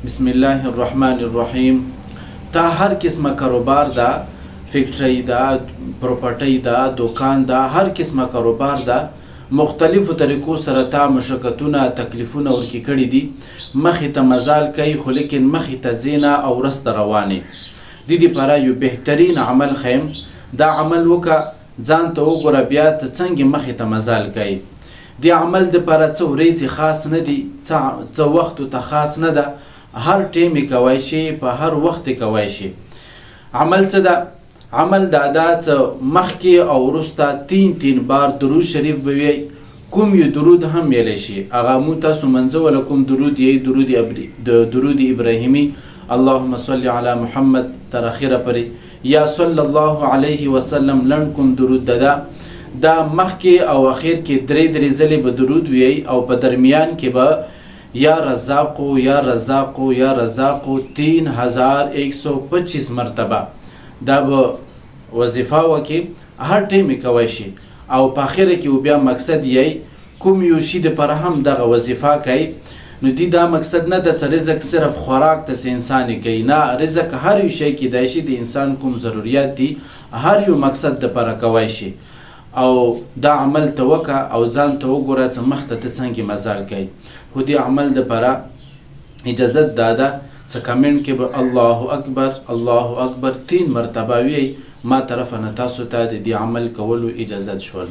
بسم الله الرحمن الرحیم. تا هر قسمه کاروبار دا، فیکټری دا، پروپرټی دا، دوکان دا، هر قسمه کاروبار دا مختلفو طریقو سره تا مشقتونه تکلیفونه ورکی کړي دي. مخې ته مزال کوي خو لیکن مخې ته زینه او ورسته روانې. د دې لپاره یو بهترین عمل خیم، دا عمل وکړه، ځان ته وګوره بیا ته څنګه مخې ته مزال کوي. د عمل دپاره څه ورځې خاص نه دي، څه وختو ته خاص نه ده، هر ټیم یې کوی شي، په هر وخت یې کوی شي. عمل څه ده؟ عمل دا څه مخکې او وروسته 3 بار درود شریف به وی. کوم یو درود هم ویلی شي، هغه مو تاسو منځوله کوم درود یې درود ابراهیمي، اللهم صل علی محمد تر اخره پورې، یا صلی الله علیه وسلم لنډ کوم درود ده. دا مخکې او اخر کې 3 ځلې به درود وی او په درمیان کې به یا رزاقو یا رزاقو یا رزاقو 3125 مرتبه دا به وظیفه وکي، هر ټیم یې کوی شي. او په اخره کې بیا مقصد یې کوم یو شي دپاره هم دغه وظیفه کوي. نو دا مقصد نه ده چې رزق صرف خوراک ته چې انسان یې کوي، نه، رزق هر یو شی کیدای شي، د انسان کوم ضروریات دي هر یو مقصد دپاره کوی شي. او دا عمل ته وکړه او ځان ته وګوره چې مخته ته څنګه مزال کوي. خو دې عمل دپاره اجازت دا ده چې کمنټ کې به الله اکبر الله اکبر 3 مرتبه وی، ما طرفه نه تاسو ته د دې عمل کولو اجازت شول.